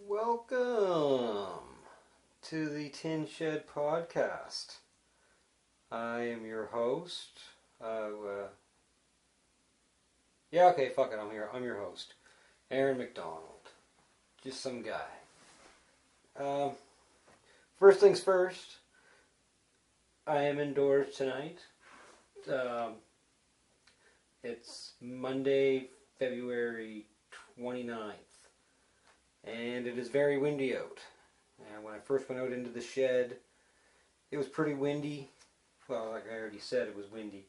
Welcome to the Shed Podcast. I am your host. Fuck it. I'm your host, Aaron McDonald. Just some guy. First things first. I am indoors tonight. It's Monday, February 29th. And it is very windy out. And when I first went out into the shed, it was pretty windy. Well, like I already said, it was windy.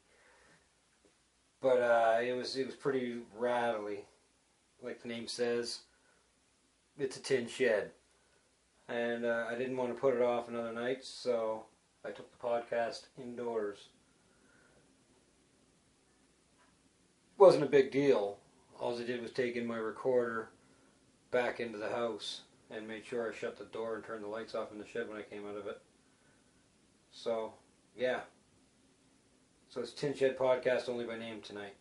But it was pretty rattly. Like the name says, it's a tin shed. And I didn't want to put it off another night, so I took the podcast indoors. Wasn't a big deal. All I did was take in my recorder back into the house and made sure I shut the door and turned the lights off in the shed when I came out of it. So, yeah. So it's Tin Shed Podcast only by name tonight.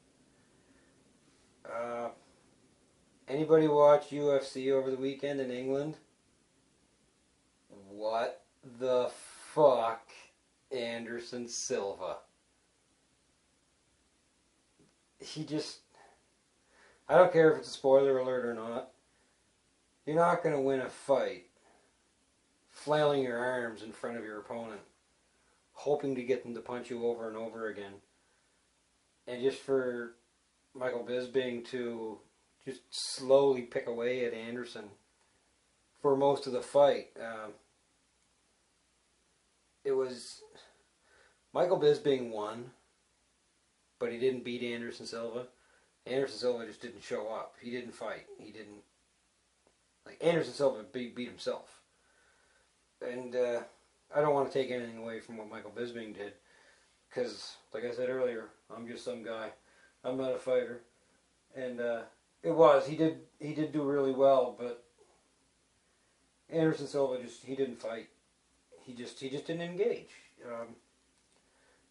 Anybody watch UFC over the weekend in England? What the fuck, Anderson Silva? I don't care if it's a spoiler alert or not. You're not going to win a fight flailing your arms in front of your opponent, hoping to get them to punch you over and over again. And just for Michael Bisping to just slowly pick away at Anderson for most of the fight. It was Michael Bisping won, but he didn't beat Anderson Silva. Anderson Silva just didn't show up. He didn't fight. Anderson Silva beat himself. And I don't want to take anything away from what Michael Bisping did. Because, like I said earlier, I'm just some guy. I'm not a fighter. And he did do really well, but Anderson Silva he didn't fight. He just didn't engage.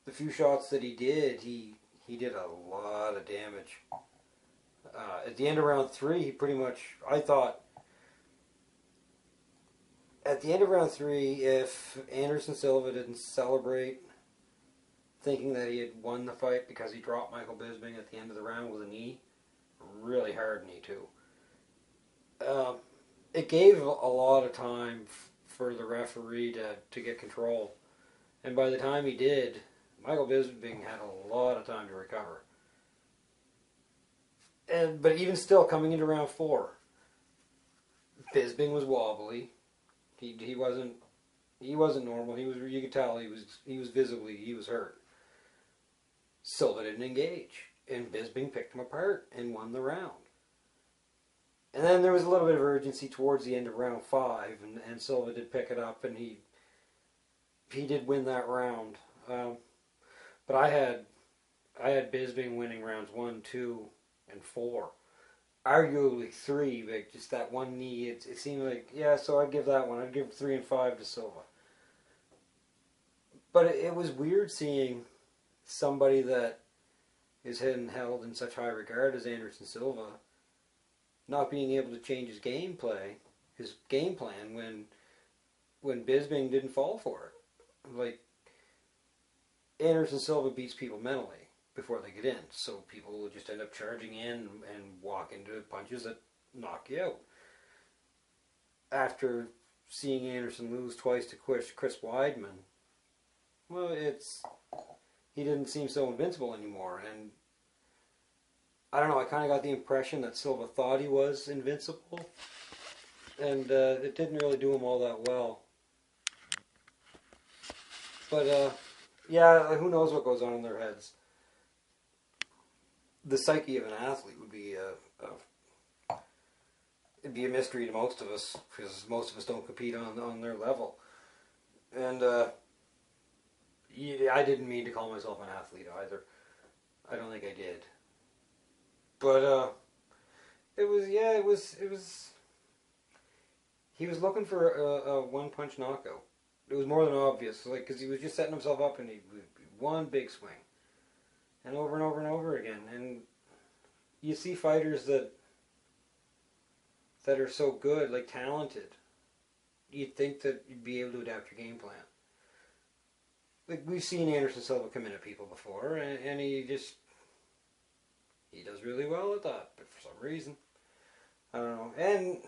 The few shots that he did, he did a lot of damage. At the end of round 3, he pretty much, I thought, at the end of round 3, if Anderson Silva didn't celebrate thinking that he had won the fight because he dropped Michael Bisping at the end of the round with a knee, a really hard knee too, it gave a lot of time for the referee to get control. And by the time he did, Michael Bisping had a lot of time to recover. But even still, coming into round 4, Bisping was wobbly. He wasn't normal. You could tell he was visibly hurt. Silva didn't engage, and Bisping picked him apart and won the round. And then there was a little bit of urgency towards the end of round 5, and Silva did pick it up, and he did win that round. But I had Bisping winning rounds 1, 2, and 4. Arguably 3, but just that one knee, it seemed like, yeah, so I'd give that one. I'd give 3 and 5 to Silva. But it was weird seeing somebody that is held in such high regard as Anderson Silva not being able to change his game plan when Bisping didn't fall for it. Like, Anderson Silva beats people mentally before they get in, so people will just end up charging in and walk into punches that knock you out. After seeing Anderson lose twice to Chris Weidman, well, he didn't seem so invincible anymore, and I don't know, I kind of got the impression that Silva thought he was invincible, and it didn't really do him all that well. But, yeah, who knows what goes on in their heads. The psyche of an athlete would be it'd be a mystery to most of us, because most of us don't compete on their level. And I didn't mean to call myself an athlete either. I don't think I did. But it was. He was looking for a one-punch knockout. It was more than obvious, because he was just setting himself up, and he one big swing. And over and over and over again. And you see fighters that that are so good, like talented, you'd think that you'd be able to adapt your game plan. Like, we've seen Anderson Silva come in at people before, and he does really well at that, but for some reason, I don't know. And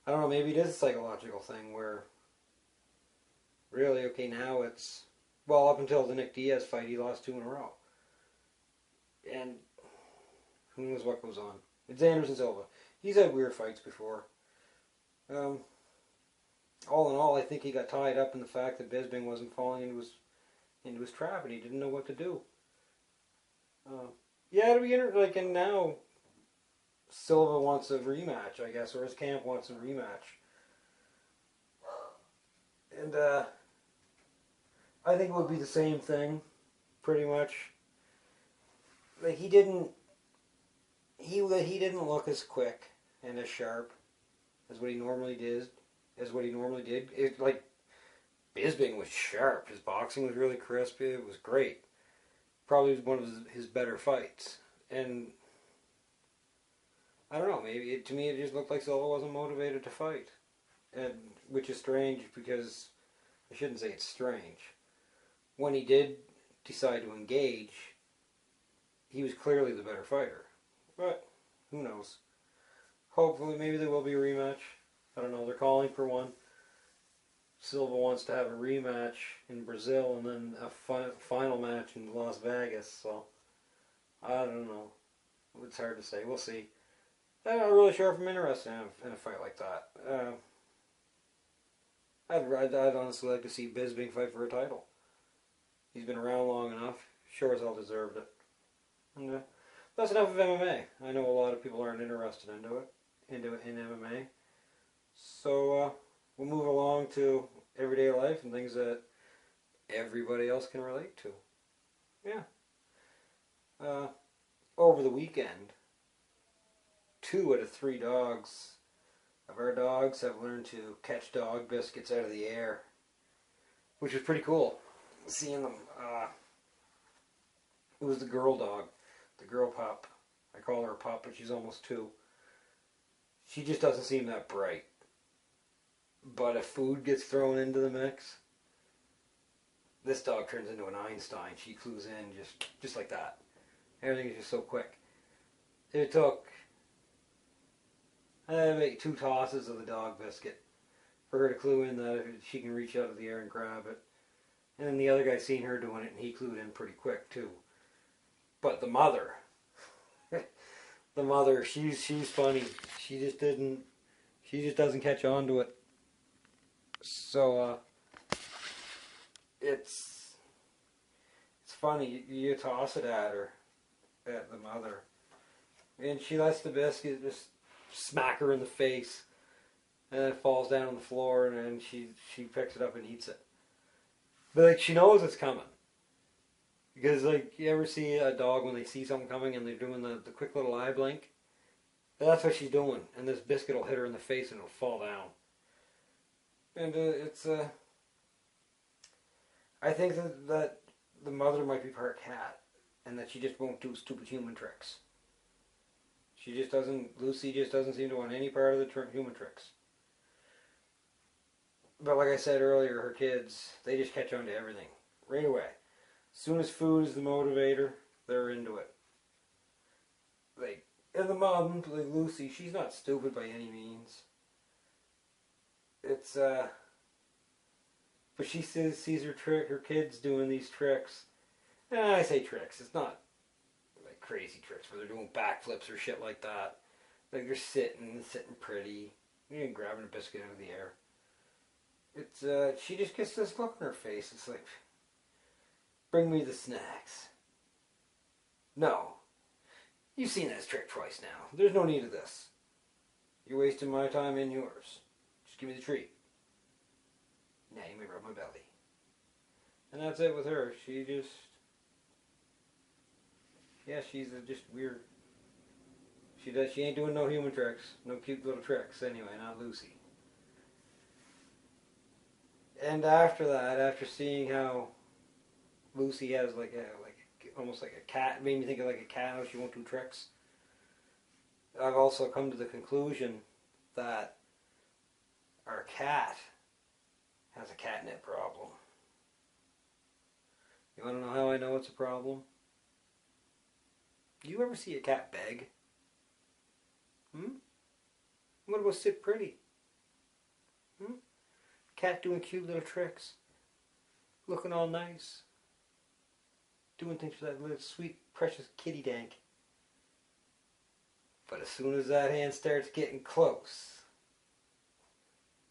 I don't know, maybe it is a psychological thing where really, okay, now it's, well, up until the Nick Diaz fight, he lost 2 in a row. And who knows what goes on. It's Anderson Silva. He's had weird fights before. All in all, I think he got tied up in the fact that Bisping wasn't falling into his trap, and he didn't know what to do. Yeah, it'll be interesting. And now Silva wants a rematch, I guess, or his camp wants a rematch. And I think it would be the same thing, pretty much. Like, he didn't look as quick and as sharp as what he normally did. It, like, Bisping was sharp. His boxing was really crisp. It was great. Probably was one of his better fights. And I don't know. Maybe to me it just looked like Silva wasn't motivated to fight, and which is strange because I shouldn't say it's strange. When he did decide to engage, he was clearly the better fighter. But who knows? Hopefully, maybe there will be a rematch. I don't know. They're calling for one. Silva wants to have a rematch in Brazil and then a final match in Las Vegas. So I don't know. It's hard to say. We'll see. I'm not really sure if I'm interested in a fight like that. I'd honestly like to see Bisping fight for a title. He's been around long enough. Sure as hell deserved it. And that's enough of MMA. I know a lot of people aren't interested in MMA. So we'll move along to everyday life and things that everybody else can relate to. Yeah. Over the weekend, 2 out of 3 dogs of our dogs have learned to catch dog biscuits out of the air, which was pretty cool. Seeing them. It was the girl dog, the girl pup. I call her a pup, but she's almost 2. She just doesn't seem that bright. But if food gets thrown into the mix, this dog turns into an Einstein. She clues in just like that. Everything is just so quick. It took maybe 2 tosses of the dog biscuit for her to clue in that she can reach out of the air and grab it. And then the other guy seen her doing it, and he clued in pretty quick too. But the mother, she's funny. She just doesn't catch on to it. So it's funny. You toss it at her, at the mother, and she lets the biscuit just smack her in the face, and then it falls down on the floor, and then she picks it up and eats it. But like, she knows it's coming. Because like, you ever see a dog when they see something coming and they're doing the quick little eye blink? That's what she's doing, and this biscuit will hit her in the face and it'll fall down. And it's I think that the mother might be part cat, and that she just won't do stupid human tricks. Lucy just doesn't seem to want any part of the human tricks. But like I said earlier, her kids, they just catch on to everything right away. As soon as food is the motivator, they're into it. And the mom, like Lucy, she's not stupid by any means. It's but she sees her kids doing these tricks. And I say tricks, it's not like crazy tricks where they're doing backflips or shit like that. Like, they're sitting pretty, grabbing a biscuit out of the air. It's she just gets this look on her face. It's like, bring me the snacks. No. You've seen this trick twice now. There's no need of this. You're wasting my time and yours. Just give me the treat. Now you may rub my belly. And that's it with her. She just... Yeah, she's just weird. She ain't doing no human tricks. No cute little tricks anyway, not Lucy. And after that, after seeing how Lucy has almost like a cat, it made me think of like a cat, how she won't do tricks. I've also come to the conclusion that our cat has a catnip problem. You want to know how I know it's a problem? Do you ever see a cat beg? I'm gonna go sit pretty. Cat doing cute little tricks. Looking all nice. Doing things for that little sweet, precious kitty dank. But as soon as that hand starts getting close,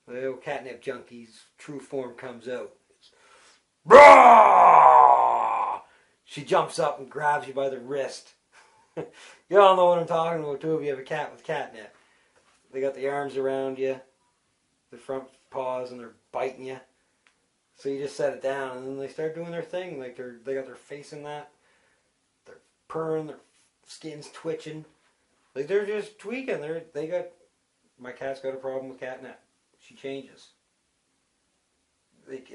the little catnip junkie's true form comes out. It's, Brah! She jumps up and grabs you by the wrist. You all know what I'm talking about too if you have a cat with catnip. They got the arms around you, the front paws, and they're biting you. So you just set it down, and then they start doing their thing. Like they got their face in that. They're purring, their skin's twitching. Like they're just tweaking. My cat's got a problem with catnip. She changes. Like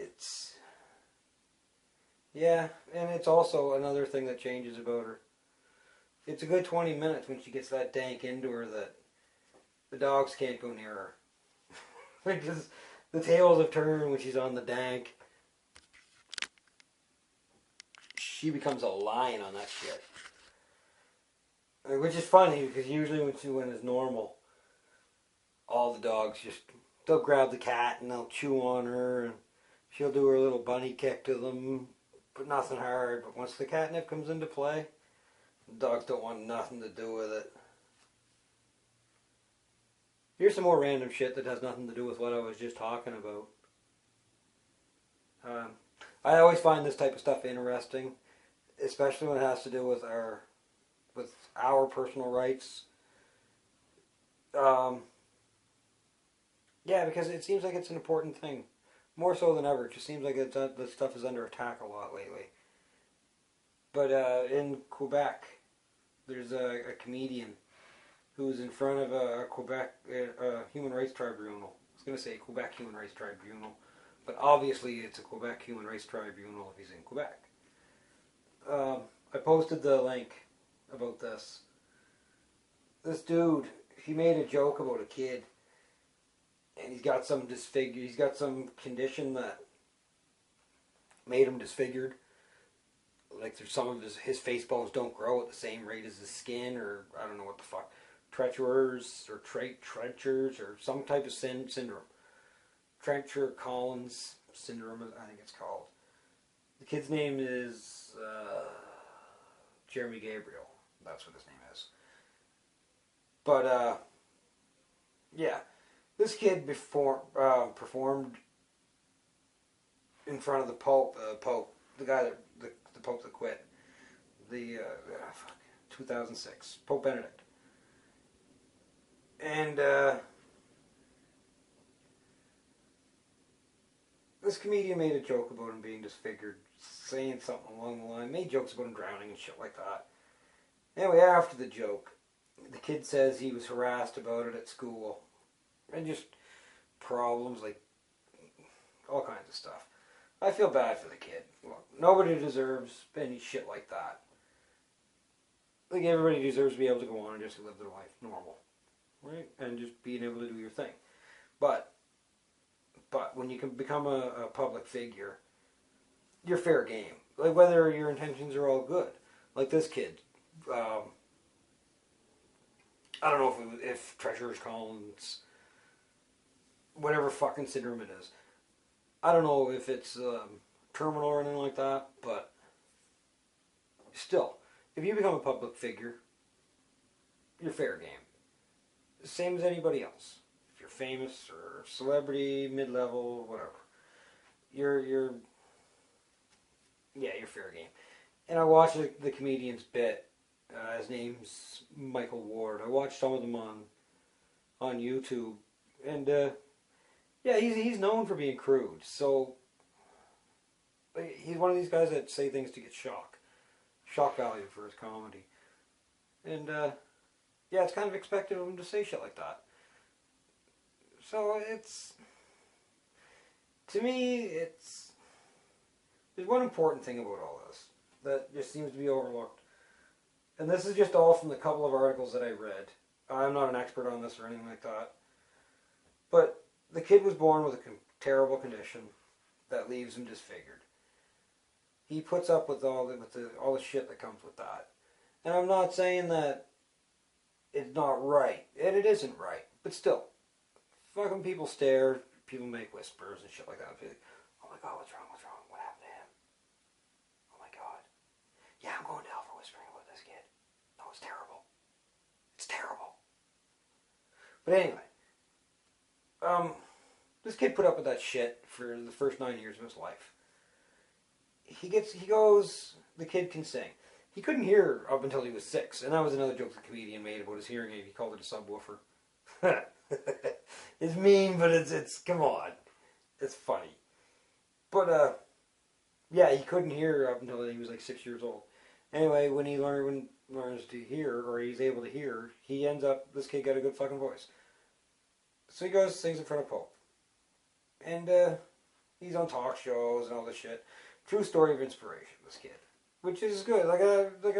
yeah, and it's also another thing that changes about her. It's a good 20 minutes when she gets that dank into her that the dogs can't go near her. Because the tails have turned when she's on the dank. She becomes a lion on that shit. Which is funny because usually when it's normal, all the dogs they'll grab the cat and they'll chew on her and she'll do her little bunny kick to them, but nothing hard. But once the catnip comes into play, the dogs don't want nothing to do with it. Here's some more random shit that has nothing to do with what I was just talking about. I always find this type of stuff interesting, especially when it has to do with our personal rights. Yeah, because it seems like it's an important thing. More so than ever. It just seems like this stuff is under attack a lot lately. But in Quebec, there's a comedian who's in front of a Quebec Human Rights Tribunal. I was going to say Quebec Human Rights Tribunal, but obviously it's a Quebec Human Rights Tribunal if he's in Quebec. I posted the link about this. This dude, he made a joke about a kid, and he's got some condition that made him disfigured. Like there's some of his face bones don't grow at the same rate as his skin, or I don't know what the fuck. Trenchers or some type of syndrome. Trencher-Collins syndrome, I think it's called. The kid's name is Jeremy Gabriel. That's what his name is. But yeah, this kid performed in front of the Pope, the guy that the Pope that quit, 2006, Pope Benedict. And this comedian made a joke about him being disfigured, saying something along the line, made jokes about him drowning and shit like that. Anyway, after the joke, the kid says he was harassed about it at school. And just problems, like all kinds of stuff. I feel bad for the kid. Look, nobody deserves any shit like that. Like everybody deserves to be able to go on and just live their life normal. Right? And just being able to do your thing. But when you can become a public figure, you're fair game. Like whether your intentions are all good. Like this kid. I don't know if Treacherous-Collins, whatever fucking syndrome it is. I don't know if it's terminal or anything like that, but still, if you become a public figure, you're fair game. Same as anybody else. If you're famous or celebrity, mid-level, whatever, you're fair game. And I watched the comedian's bit. His name's Michael Ward. I watched some of them on YouTube, and yeah, he's known for being crude. So he's one of these guys that say things to get shock value for his comedy, and yeah, it's kind of expected of him to say shit like that. So to me, there's one important thing about all this that just seems to be overlooked. And this is just all from the couple of articles that I read. I'm not an expert on this or anything like that. But the kid was born with a terrible condition that leaves him disfigured. He puts up with all the shit that comes with that. And I'm not saying that it's not right. And it isn't right. But still, fucking people stare, people make whispers and shit like that. Like, oh my God, what's wrong? What happened to him? Oh my God. Yeah, I'm going to hell for whispering about this kid. No, it's terrible. It's terrible. But anyway, this kid put up with that shit for the first 9 years of his life. The kid can sing. He couldn't hear up until he was 6, and that was another joke the comedian made about his hearing aid. He called it a subwoofer. It's mean, but it's come on. It's funny. But, yeah, he couldn't hear up until he was like 6 years old. Anyway, when he learns to hear, or he's able to hear, this kid got a good fucking voice. So he goes, sings in front of Pope. And, he's on talk shows and all this shit. True story of inspiration, this kid. Which is good. I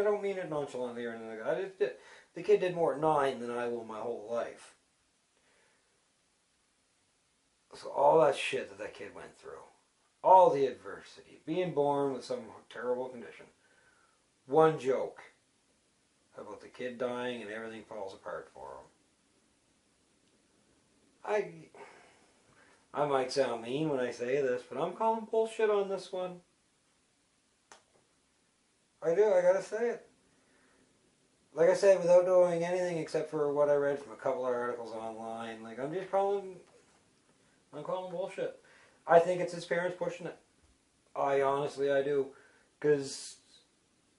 don't mean it nonchalantly or anything like that. The kid did more at 9 than I will my whole life. So all that shit that kid went through. All the adversity. Being born with some terrible condition. One joke about the kid dying and everything falls apart for him. I might sound mean when I say this, but I'm calling bullshit on this one. I do, I gotta say it. Like I said, without doing anything except for what I read from a couple of articles online, I'm calling bullshit. I think it's his parents pushing it. I do. Because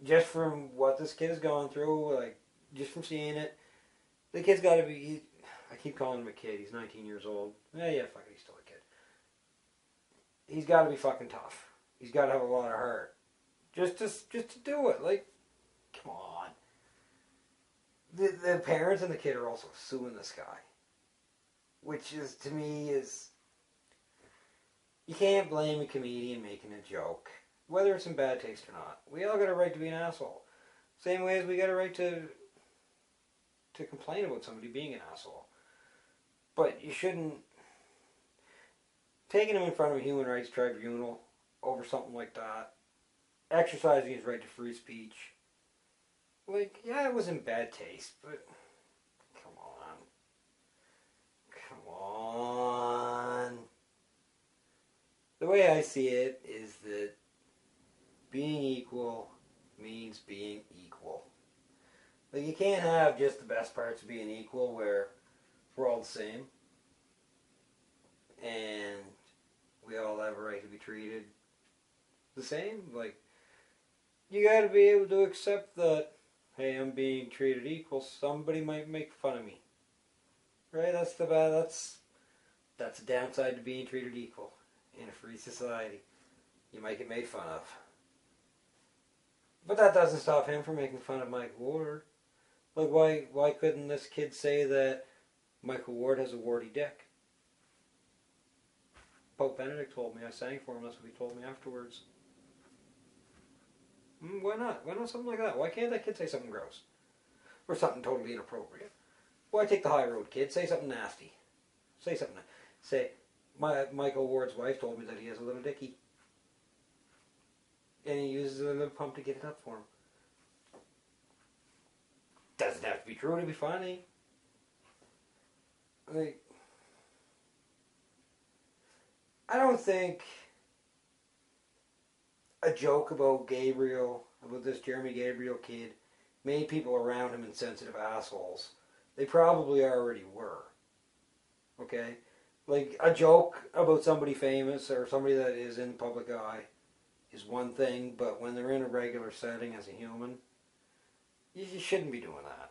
just from what this kid has gone through, just from seeing it, the kid's gotta be, I keep calling him a kid, he's 19 years old. Yeah, fuck it, he's still a kid. He's gotta be fucking tough. He's gotta have a lot of heart. Just to do it. Come on. The parents and the kid are also suing this guy. Which is, to me, you can't blame a comedian making a joke. Whether it's in bad taste or not. We all got a right to be an asshole. Same way as we got a right to complain about somebody being an asshole. But you shouldn't... Taking him in front of a human rights tribunal over something like that, exercising his right to free speech. Yeah, it was in bad taste, but come on. The way I see it is that being equal means being equal. You can't have just the best parts of being equal where we're all the same and we all have a right to be treated the same. You gotta be able to accept that, hey, I'm being treated equal, somebody might make fun of me. Right? That's the downside to being treated equal in a free society. You might get made fun of. But that doesn't stop him from making fun of Michael Ward. Why couldn't this kid say that Michael Ward has a warty dick? Pope Benedict told me, I sang for him, that's what he told me afterwards. Why not? Why not something like that? Why can't that kid say something gross? Or something totally inappropriate? Why take the high road, kid? Say something nasty. Say something. Say, Michael Ward's wife told me that he has a little dickie. And he uses a little pump to get it up for him. Doesn't have to be true to be funny. I don't think a joke about this Jeremy Gabriel kid, made people around him insensitive assholes. They probably already were. Okay? A joke about somebody famous or somebody that is in the public eye is one thing, but when they're in a regular setting as a human, you shouldn't be doing that.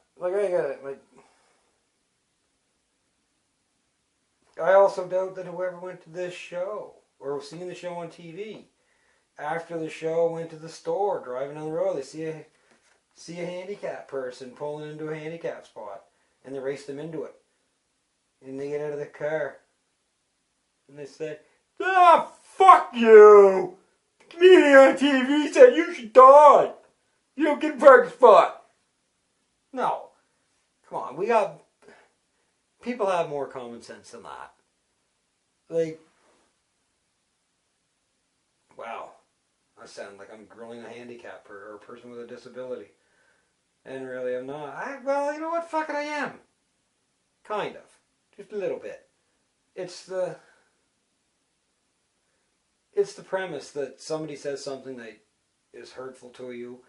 I also doubt that whoever went to this show, or seen the show on TV, after the show went to the store, driving down the road, they see a handicapped person pulling into a handicap spot, and they race them into it. And they get out of the car, and they say, fuck you! The comedian on TV said you should die! You don't get a parking spot! No. Come on, we got people have more common sense than that. Like, wow, I sound like I'm grilling a handicap or a person with a disability. And really I'm not. Well, you know what? Fuck it, I am. Kind of. Just a little bit. It's the premise that somebody says something that is hurtful to you,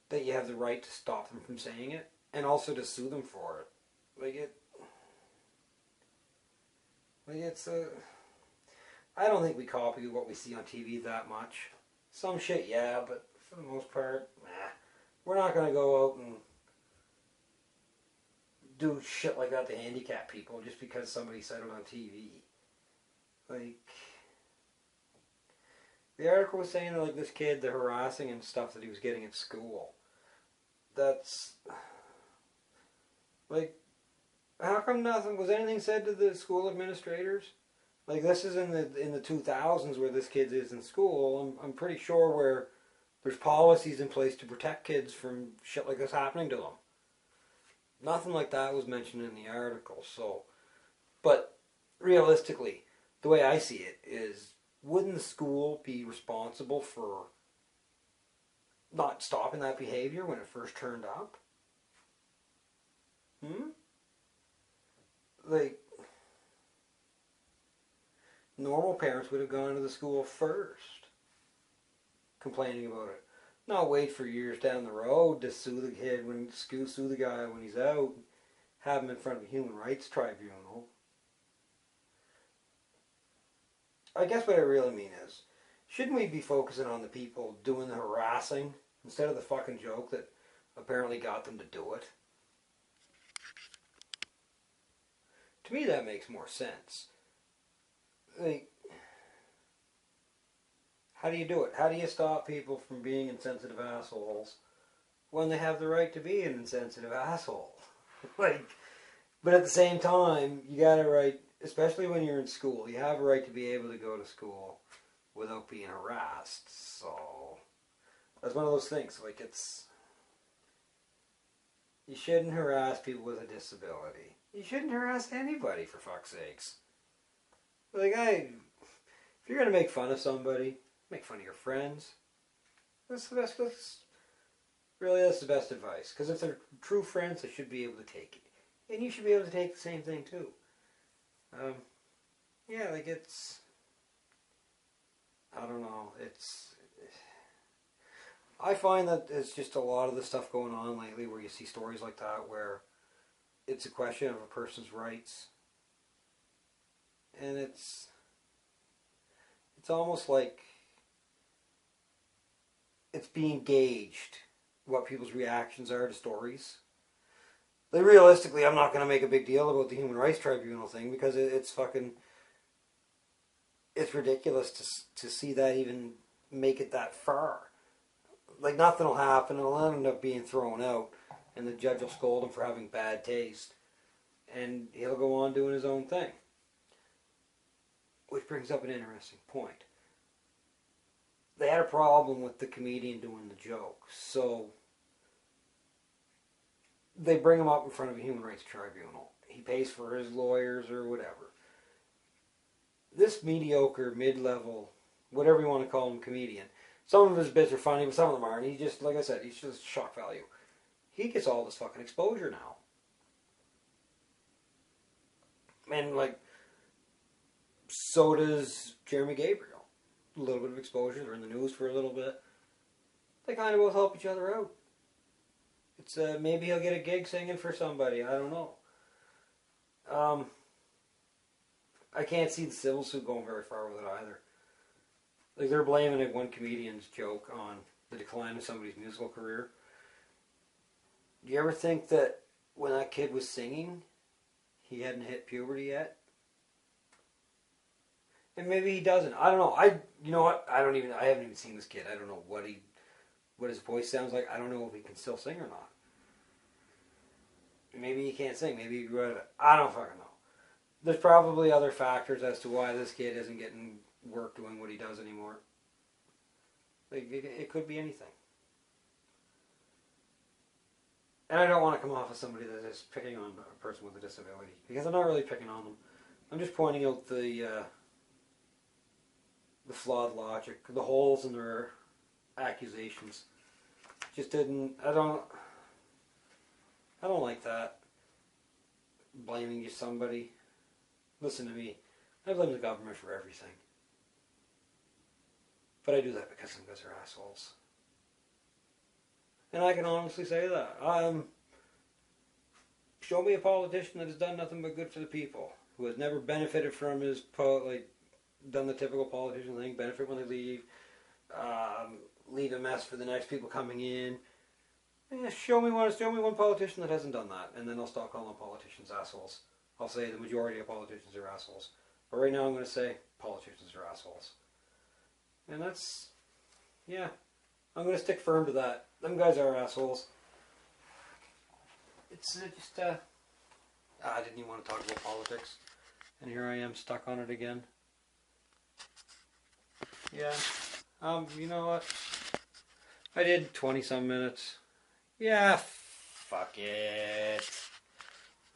that you have the right to stop them from saying it, and also to sue them for it. I don't think we copy what we see on TV that much. Some shit, yeah, but for the most part, nah. We're not going to go out and do shit like that to handicap people just because somebody said it on TV. Like, the article was saying that, like, this kid, the harassing and stuff that he was getting at school, that's, like, how come nothing, was anything said to the school administrators? Like, this is in the 2000s where this kid is in school. I'm pretty sure where there's policies in place to protect kids from shit like this happening to them. Nothing like that was mentioned in the article. So, but realistically, the way I see it is, wouldn't the school be responsible for not stopping that behavior when it first turned up? Like, normal parents would have gone to the school first, complaining about it. Not wait for years down the road to sue the kid, sue the guy when he's out, have him in front of a human rights tribunal. I guess what I really mean is, shouldn't we be focusing on the people doing the harassing instead of the fucking joke that apparently got them to do it? To me, that makes more sense. Like, how do you do it? How do you stop people from being insensitive assholes when they have the right to be an insensitive asshole? Like, but at the same time, you got a right, especially when you're in school, you have a right to be able to go to school without being harassed. So, that's one of those things. Like, you shouldn't harass people with a disability. You shouldn't harass anybody, for fuck's sakes. Like, if you're going to make fun of somebody, make fun of your friends. That's the best advice. Because if they're true friends, they should be able to take it. And you should be able to take the same thing, too. Yeah, like, I don't know, I find that it's just a lot of the stuff going on lately where you see stories like that where it's a question of a person's rights. And it's almost like it's being gauged what people's reactions are to stories. Like, realistically, I'm not going to make a big deal about the Human Rights Tribunal thing because it's ridiculous to see that even make it that far. Like, nothing will happen, it'll end up being thrown out, and the judge will scold him for having bad taste, and he'll go on doing his own thing. Which brings up an interesting point. They had a problem with the comedian doing the joke, so they bring him up in front of a human rights tribunal. He pays for his lawyers or whatever. This mediocre, mid-level, whatever you want to call him, comedian, some of his bits are funny, but some of them aren't. He just, like I said, he's just shock value. He gets all this fucking exposure now. And, like, so does Jeremy Gabriel. A little bit of exposure. They're in the news for a little bit. They kind of both help each other out. It's maybe he'll get a gig singing for somebody. I don't know. I can't see the civil suit going very far with it either. Like, they're blaming one comedian's joke on the decline of somebody's musical career. Do you ever think that when that kid was singing, he hadn't hit puberty yet? And maybe he doesn't. I don't know. You know what? I haven't even seen this kid. I don't know what his voice sounds like. I don't know if he can still sing or not. Maybe he can't sing. Maybe he grew out of it. I don't fucking know. There's probably other factors as to why this kid isn't getting work doing what he does anymore. Like, it could be anything. And I don't want to come off as somebody that is picking on a person with a disability, because I'm not really picking on them. I'm just pointing out the flawed logic, the holes in their accusations. Just didn't. I don't like that. Blaming somebody. Listen to me. I blame the government for everything. But I do that because some guys are assholes. And I can honestly say that. Show me a politician that has done nothing but good for the people, who has never benefited from his done the typical politician thing, benefit when they leave, leave a mess for the next people coming in. Yeah, show me one politician that hasn't done that, and then I'll stop calling politicians assholes. I'll say the majority of politicians are assholes. But right now I'm going to say politicians are assholes. And that's, yeah, I'm going to stick firm to that. Them guys are assholes. It's just, I didn't even want to talk about politics. And here I am stuck on it again. Yeah, you know what? I did 20-some minutes. Yeah, fuck it.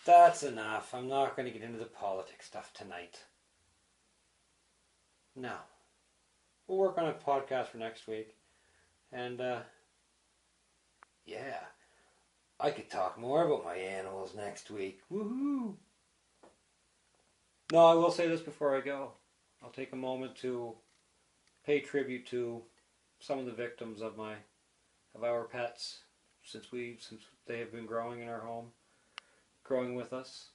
That's enough. I'm not going to get into the politics stuff tonight. No. We'll work on a podcast for next week. And, yeah. I could talk more about my animals next week. Woohoo! No, I will say this before I go. I'll take a moment to pay tribute to some of the victims of our pets since they have been growing in our home, growing with us.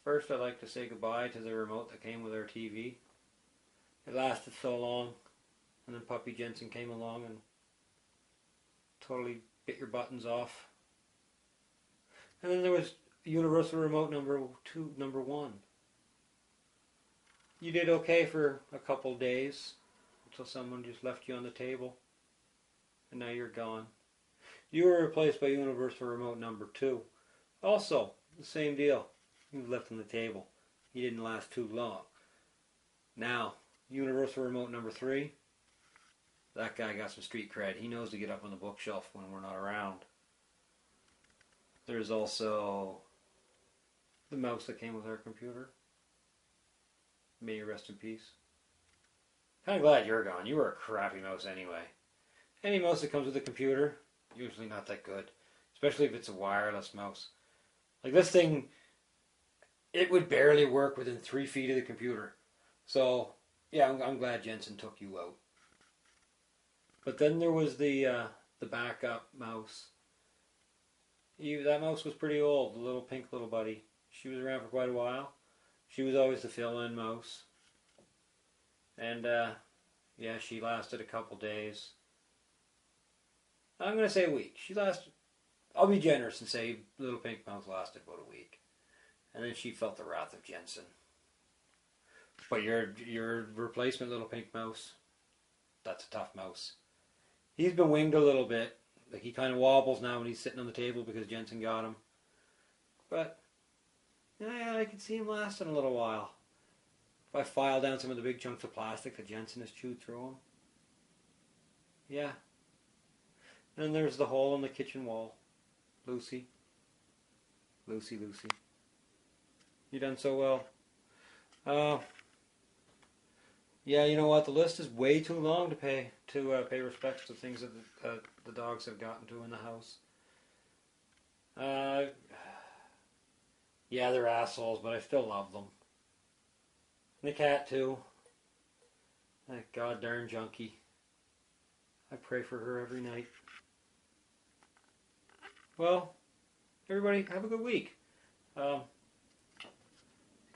First, I'd like to say goodbye to the remote that came with our TV. It lasted so long, and then Puppy Jensen came along and totally bit your buttons off. And then there was Universal Remote number 1. You did okay for a couple days until someone just left you on the table, and now you're gone. You were replaced by Universal Remote number 2. Also, the same deal. You were left on the table. You didn't last too long. Now, Universal Remote number 3. That guy got some street cred. He knows to get up on the bookshelf when we're not around. There's also the mouse that came with our computer. May you rest in peace. Kind of glad you're gone. You were a crappy mouse anyway. Any mouse that comes with a computer, usually not that good. Especially if it's a wireless mouse. Like this thing, it would barely work within 3 feet of the computer. So, yeah, I'm glad Jensen took you out. But then there was the backup mouse. That mouse was pretty old, the little pink little buddy. She was around for quite a while. She was always the fill-in mouse. And, yeah, she lasted a couple days. I'm going to say a week. She lasted, I'll be generous and say Little Pink Mouse lasted about a week. And then she felt the wrath of Jensen. But your replacement Little Pink Mouse, that's a tough mouse. He's been winged a little bit. Like he kind of wobbles now when he's sitting on the table because Jensen got him. But, yeah, I can see him lasting a little while. If I file down some of the big chunks of plastic that Jensen has chewed through him. Yeah. And then there's the hole in the kitchen wall. Lucy. Lucy. You done so well. Yeah, you know what? The list is way too long to pay respects to things that the dogs have gotten to in the house. Yeah, they're assholes, but I still love them. And the cat too. That god darn junkie. I pray for her every night. Well, everybody, have a good week. Kind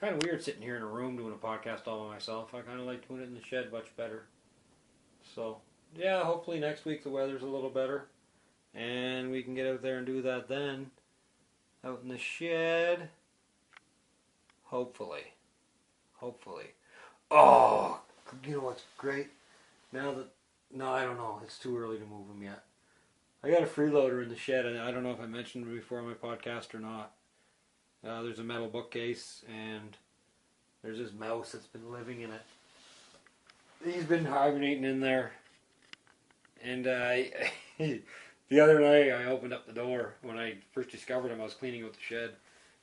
of weird sitting here in a room doing a podcast all by myself. I kind of like doing it in the shed much better. So, yeah, hopefully next week the weather's a little better. And we can get out there and do that then. Out in the shed. Hopefully. Oh, you know what's great? No, I don't know. It's too early to move them yet. I got a freeloader in the shed, and I don't know if I mentioned it before on my podcast or not. There's a metal bookcase, and there's this mouse that's been living in it. He's been hibernating in there, and The other night I opened up the door when I first discovered him. I was cleaning out the shed,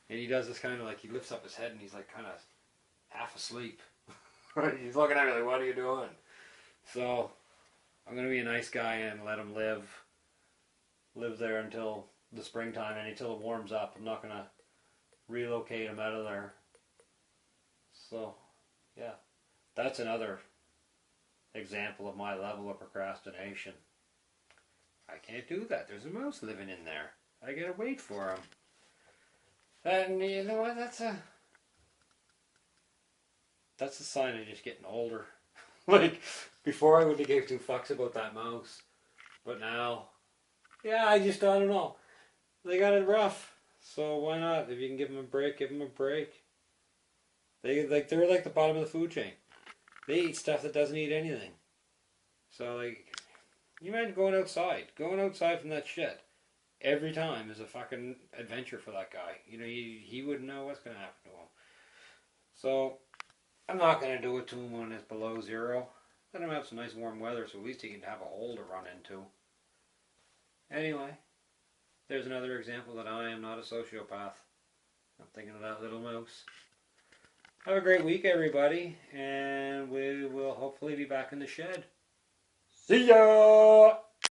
and he does this kind of like he lifts up his head and he's like kind of half asleep. He's looking at me like, "What are you doing?" So I'm gonna be a nice guy and let him live there until the springtime and until it warms up. I'm not gonna relocate him out of there. So yeah, that's another example of my level of procrastination. I can't do that. There's a mouse living in there. I gotta wait for him. And you know what? That's a sign of just getting older. Like, before I wouldn't have gave 2 fucks about that mouse. But now, yeah, I don't know. They got it rough. So why not? If you can give them a break, give them a break. They're like the bottom of the food chain. They eat stuff that doesn't eat anything. So like, you mind going outside from that shed every time is a fucking adventure for that guy. You know, he wouldn't know what's going to happen to him. So I'm not going to do it to him when it's below 0. Let him have some nice warm weather so at least he can have a hole to run into. Anyway, there's another example that I am not a sociopath. I'm thinking of that little mouse. Have a great week, everybody, and we will hopefully be back in the shed. See ya!